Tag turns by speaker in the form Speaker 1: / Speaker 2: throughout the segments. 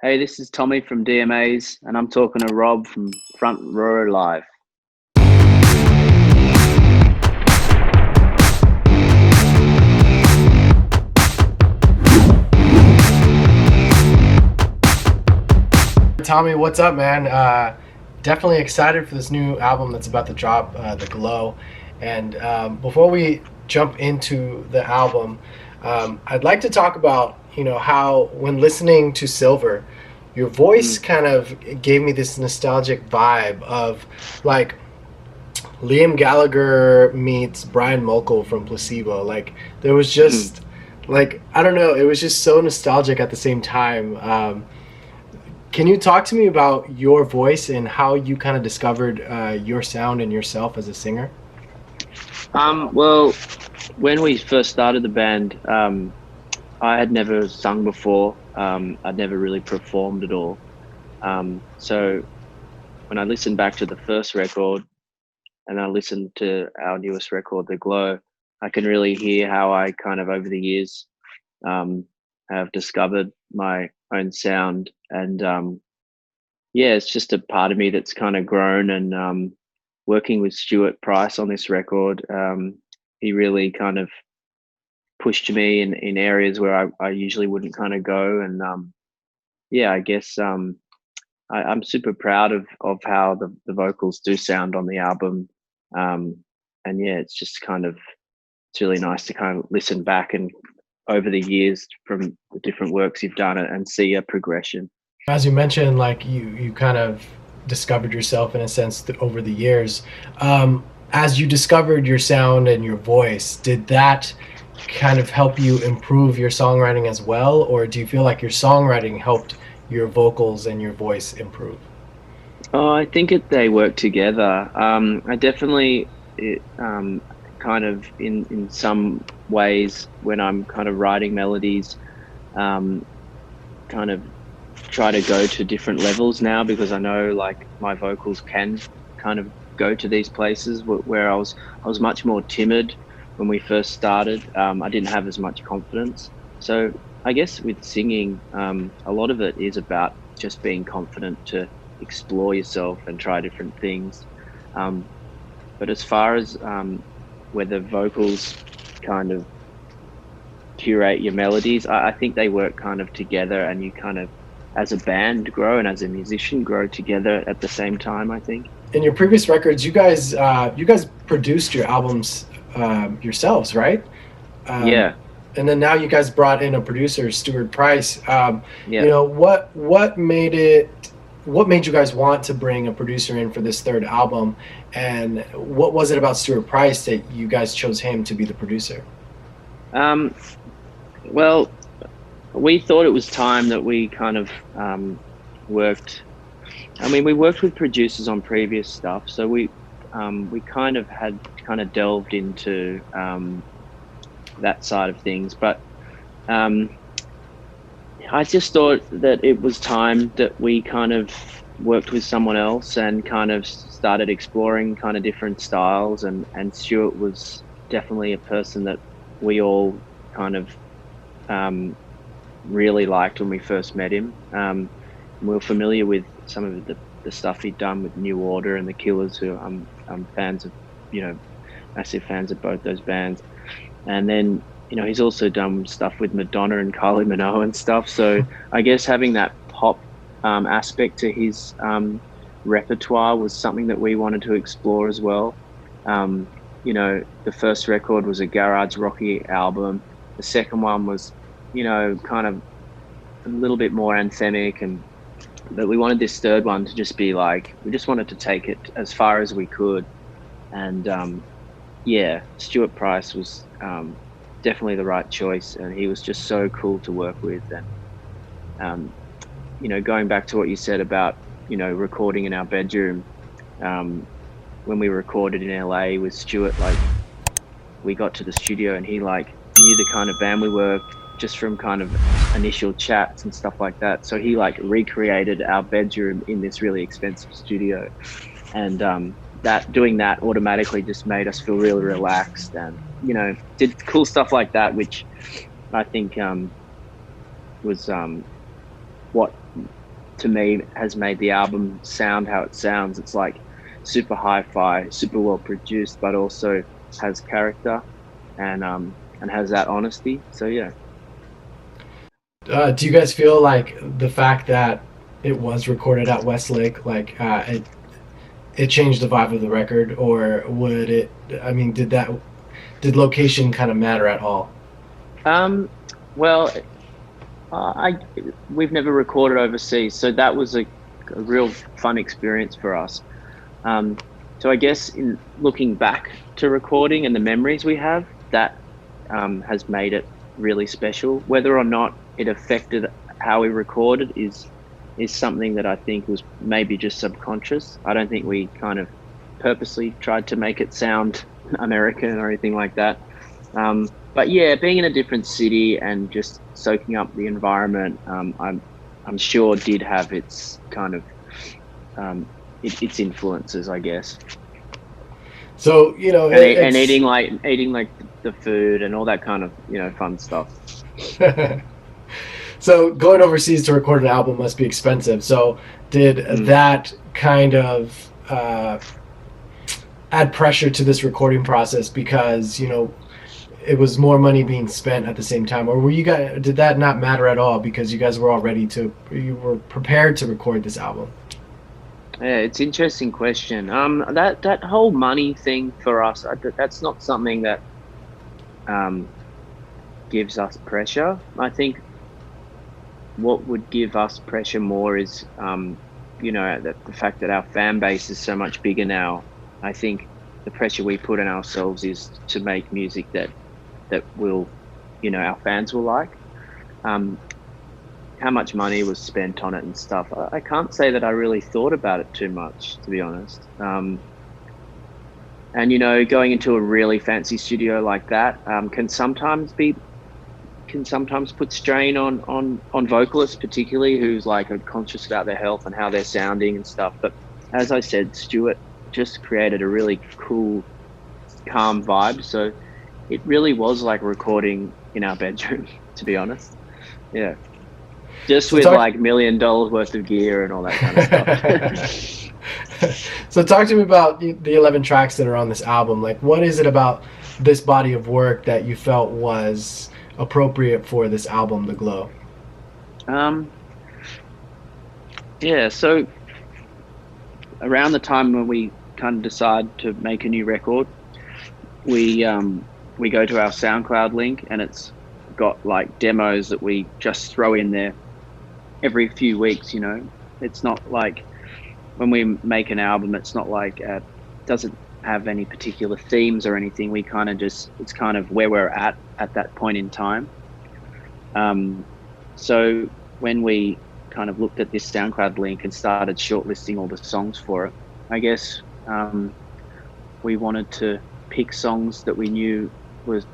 Speaker 1: Hey, this is Tommy from DMA'S, and I'm talking to Rob from Front Row Live.
Speaker 2: Tommy, what's up, man? Definitely excited for this new album that's about to drop, The Glow. And before we jump into the album, I'd like to talk about, how when listening to Silver, your voice kind of gave me this nostalgic vibe of like Liam Gallagher meets Brian Molko from Placebo. Like there was just like, I don't know, it was just so nostalgic at the same time. Can you talk to me about your voice and how you kind of discovered your sound and yourself as a singer?
Speaker 1: Well, when we first started the band, I had never sung before. I'd never really performed at all. So when I listened back to the first record and I listened to our newest record, The Glow, I can really hear how I kind of over the years have discovered my own sound. And yeah, it's just a part of me that's kind of grown. And working with Stuart Price on this record, he really kind of pushed me in areas where I usually wouldn't kind of go. And yeah, I guess I'm super proud of how the vocals do sound on the album. And yeah, it's just kind of, it's really nice to kind of listen back and over the years from the different works you've done and see a progression.
Speaker 2: As you mentioned, like you kind of discovered yourself in a sense over the years. As you discovered your sound and your voice, did that kind of help you improve your songwriting as well, or do you feel like your songwriting helped your vocals and your voice improve?
Speaker 1: Oh, I think they work together. I definitely kind of in some ways when I'm kind of writing melodies, kind of try to go to different levels now because I know like my vocals can kind of go to these places where I was much more timid when we first started. I didn't have as much confidence. So I guess with singing, a lot of it is about just being confident to explore yourself and try different things. But as far as where the vocals kind of curate your melodies, I think they work kind of together, and you kind of, as a band, grow, and as a musician, grow together at the same time, I think.
Speaker 2: In your previous records, you guys produced your albums yourselves, right?
Speaker 1: Yeah.
Speaker 2: And then now you guys brought in a producer, Stuart Price.
Speaker 1: Yeah.
Speaker 2: What made you guys want to bring a producer in for this third album, and what was it about Stuart Price that you guys chose him to be the producer?
Speaker 1: Well, we thought it was time that we kind of worked. I mean, we worked with producers on previous stuff, so we kind of had delved into that side of things. But I just thought that it was time that we kind of worked with someone else and kind of started exploring kind of different styles. And Stuart was definitely a person that we all kind of really liked when we first met him. We were familiar with some of the stuff he'd done with New Order and the Killers, who I'm fans of, massive fans of both those bands. And then, he's also done stuff with Madonna and Kylie Minogue and stuff. So I guess having that pop aspect to his repertoire was something that we wanted to explore as well. The first record was a garage rocky album. The second one was, kind of a little bit more anthemic, but we wanted this third one to just be like, we just wanted to take it as far as we could. And yeah, Stuart Price was definitely the right choice, and he was just so cool to work with. And going back to what you said about recording in our bedroom, when we recorded in LA with Stuart, like we got to the studio and he like knew the kind of band we were just from kind of initial chats and stuff like that. So he like recreated our bedroom in this really expensive studio, and doing that automatically just made us feel really relaxed, and did cool stuff like that, which I think was what to me has made the album sound how it sounds. It's like super hi-fi, super well produced, but also has character and has that honesty. So yeah.
Speaker 2: Do you guys feel like the fact that it was recorded at Westlake, like it changed the vibe of the record, or would it? I mean, did location kind of matter at all?
Speaker 1: Well, I we've never recorded overseas, so that was a real fun experience for us. Um, so I guess in looking back to recording and the memories we have, that has made it really special. Whether or not it affected how we recorded is something that I think was maybe just subconscious. I don't think we kind of purposely tried to make it sound American or anything like that. But yeah, being in a different city and just soaking up the environment, I'm sure did have its kind of its influences, I guess.
Speaker 2: So you know,
Speaker 1: And
Speaker 2: it's
Speaker 1: eating like the food and all that kind of fun stuff.
Speaker 2: so going overseas to record an album must be expensive. So did that kind of add pressure to this recording process because it was more money being spent at the same time, or were you guys? Did that not matter at all because you guys were all ready to? You were prepared to record this album.
Speaker 1: Yeah, it's an interesting question. That whole money thing for us, that's not something that um, gives us pressure. I think what would give us pressure more is, the fact that our fan base is so much bigger now. I think the pressure we put on ourselves is to make music that will, our fans will like. Um, how much money was spent on it and stuff. I can't say that I really thought about it too much, to be honest. And going into a really fancy studio like that can sometimes put strain on vocalists, particularly who's like are conscious about their health and how they're sounding and stuff. But as I said, Stuart just created a really cool, calm vibe. So it really was like recording in our bedroom, to be honest. Yeah. Just
Speaker 2: So
Speaker 1: with
Speaker 2: talk.
Speaker 1: like $1 million worth of gear and all that kind of stuff.
Speaker 2: So talk to me about the 11 tracks that are on this album. Like, what is it about this body of work that you felt was appropriate for this album, The Glow?
Speaker 1: Um, yeah, so around the time when we kind of decide to make a new record, we go to our SoundCloud link and it's got like demos that we just throw in there every few weeks. It's not like when we make an album, it's not like doesn't have any particular themes or anything. We kind of it's kind of where we're at that point in time. So when we kind of looked at this SoundCloud link and started shortlisting all the songs for it, I guess we wanted to pick songs that we knew was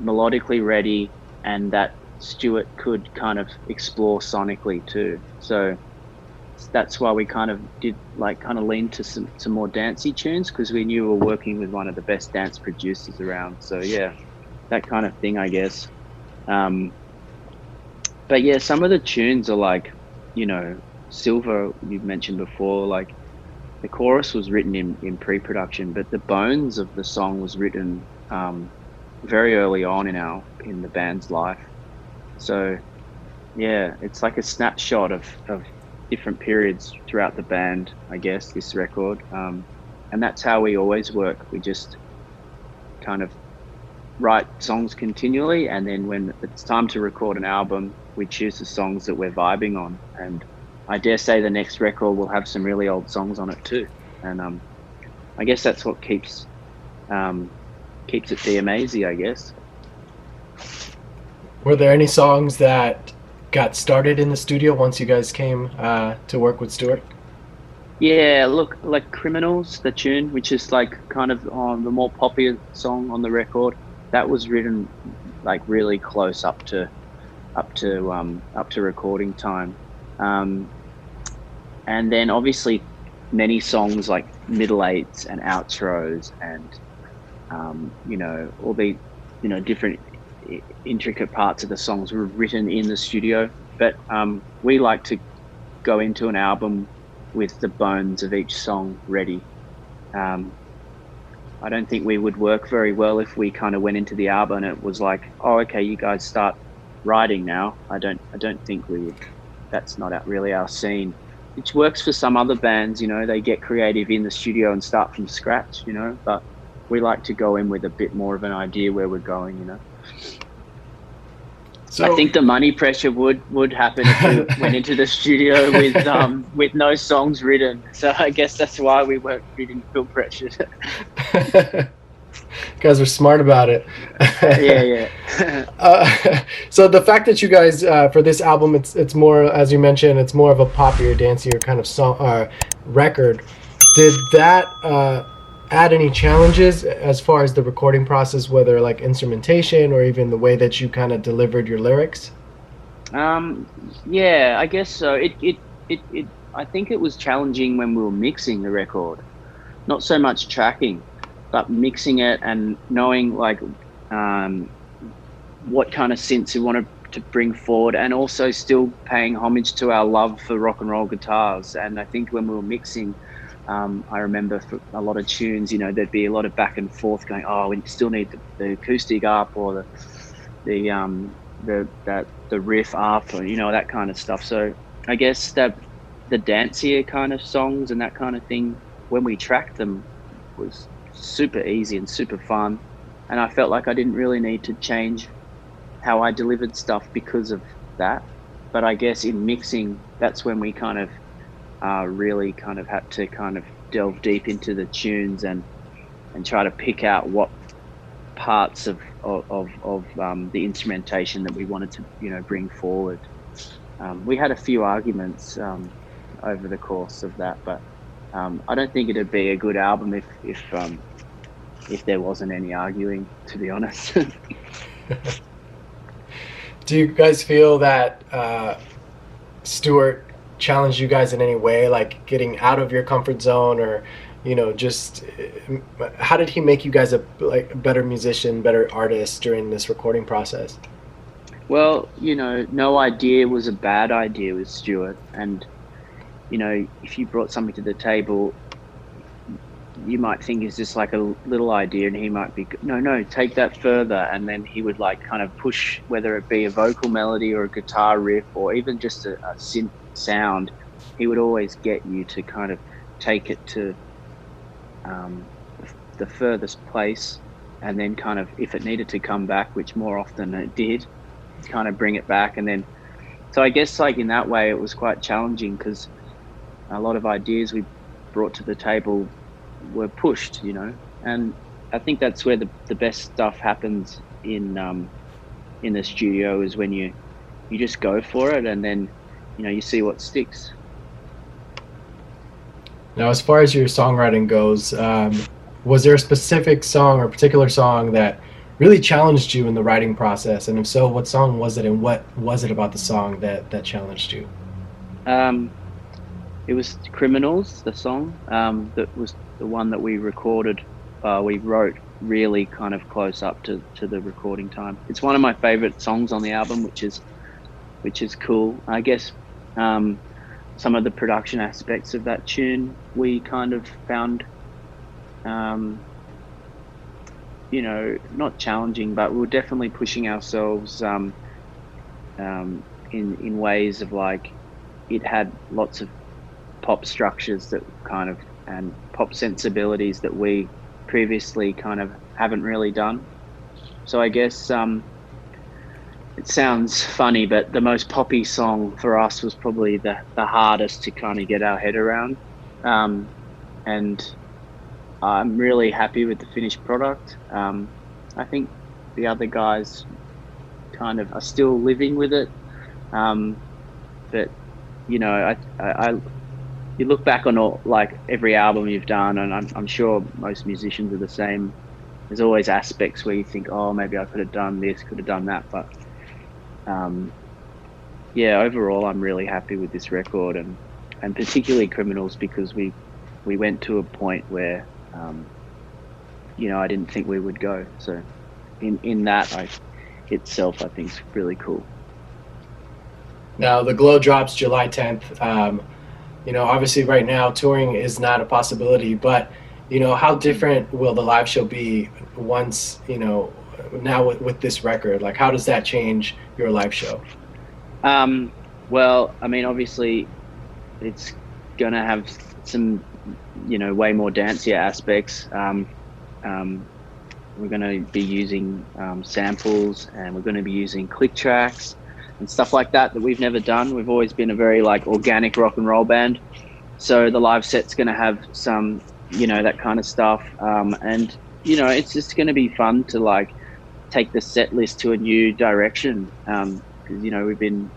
Speaker 1: melodically ready and that Stuart could kind of explore sonically too. So that's why we kind of did lean to some more dancey tunes, because we knew we were working with one of the best dance producers around. So yeah, that kind of thing, I guess. But yeah, some of the tunes are like, Silver, you mentioned before, like the chorus was written in pre-production, but the bones of the song was written very early on in the band's life. So yeah, it's like a snapshot of different periods throughout the band, I guess, this record. And that's how we always work. We just kind of write songs continually, and then when it's time to record an album, we choose the songs that we're vibing on. And I dare say the next record will have some really old songs on it too. And I guess that's what keeps it DMA'S, I guess.
Speaker 2: Were there any songs that got started in the studio once you guys came to work with Stuart?
Speaker 1: Yeah, look, like Criminals, the tune, which is like kind of the more popular song on the record, that was written like really close up to recording time. And then obviously many songs like middle eights and outros and all the different intricate parts of the songs were written in the studio. But we like to go into an album with the bones of each song ready. I don't think we would work very well if we kind of went into the album and it was like, oh, okay, you guys start writing now. I don't think we would. That's not really our scene. It works for some other bands, you know, they get creative in the studio and start from scratch, you know, but we like to go in with a bit more of an idea where we're going, you know. So I think the money pressure would happen if we went into the studio with no songs written. So I guess that's why we didn't feel pressured.
Speaker 2: You guys are smart about it.
Speaker 1: Yeah.
Speaker 2: So the fact that you guys for this album, it's more, as you mentioned, it's more of a poppier, dancier kind of song record. Did that add any challenges as far as the recording process, whether like instrumentation or even the way that you kind of delivered your lyrics?
Speaker 1: Yeah, I guess so. I think it was challenging when we were mixing the record, not so much tracking, but mixing it and knowing like what kind of synths we wanted to bring forward, and also still paying homage to our love for rock and roll guitars. And I think when we were mixing, I remember for a lot of tunes, you know, there'd be a lot of back and forth going, oh, we still need the acoustic up, or the riff up, or, you know, that kind of stuff. So I guess that the dancier kind of songs and that kind of thing, when we tracked them, was super easy and super fun. And I felt like I didn't really need to change how I delivered stuff because of that. But I guess in mixing, that's when we kind of really kind of had to kind of delve deep into the tunes and try to pick out what parts of the instrumentation that we wanted to, you know, bring forward. We had a few arguments over the course of that, but I don't think it'd be a good album if there wasn't any arguing, to be honest.
Speaker 2: Do you guys feel that Stuart challenged you guys in any way, like getting out of your comfort zone, or, you know, just how did he make you guys a better musician, better artist during this recording process?
Speaker 1: Well, you know, no idea was a bad idea with Stuart, and, you know, if you brought something to the table, you might think it's just like a little idea, and he might be, no, take that further. And then he would like kind of push, whether it be a vocal melody or a guitar riff or even just a synth sound, he would always get you to kind of take it to the furthest place, and then kind of, if it needed to come back, which more often it did, kind of bring it back. And then, so I guess like in that way it was quite challenging, because a lot of ideas we brought to the table were pushed, you know. And I think that's where the best stuff happens in the studio, is when you just go for it, and then, you know, you see what sticks.
Speaker 2: Now, as far as your songwriting goes, was there a specific song or particular song that really challenged you in the writing process? And if so, what song was it, and what was it about the song that challenged you?
Speaker 1: It was Criminals, the song. That was the one that we recorded. We wrote really kind of close up to the recording time. It's one of my favorite songs on the album, which is cool. I guess some of the production aspects of that tune we kind of found, you know, not challenging, but we were definitely pushing ourselves in ways of, like, it had lots of pop structures that kind of, and pop sensibilities that we previously kind of haven't really done. So I guess it sounds funny, but the most poppy song for us was probably the hardest to kind of get our head around. And I'm really happy with the finished product. I think the other guys kind of are still living with it. But, you know, you look back on all, like, every album you've done, and I'm sure most musicians are the same. There's always aspects where you think, oh, maybe I could have done this, could have done that. But yeah, overall, I'm really happy with this record, and particularly Criminals, because we went to a point where, you know, I didn't think we would go. So in that itself, I think is really cool.
Speaker 2: Now the Glow drops July 10th. Obviously right now touring is not a possibility, but how different will the live show be once now with this record? Like, how does that change your live show?
Speaker 1: Well, I mean, obviously, it's gonna have some, way more dancier aspects. We're going to be using samples, and we're going to be using click tracks and stuff like that we've never done. We've always been a very like organic rock and roll band. So the live set's going to have some, that kind of stuff. And, it's just going to be fun to like take the set list to a new direction. Because, we've been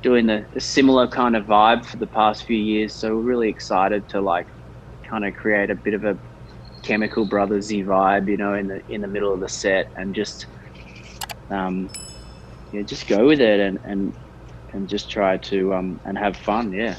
Speaker 1: doing a similar kind of vibe for the past few years. So we're really excited to like kind of create a bit of a Chemical Brothers-y vibe, in the middle of the set, and just just go with it and just try to and have fun. Yeah.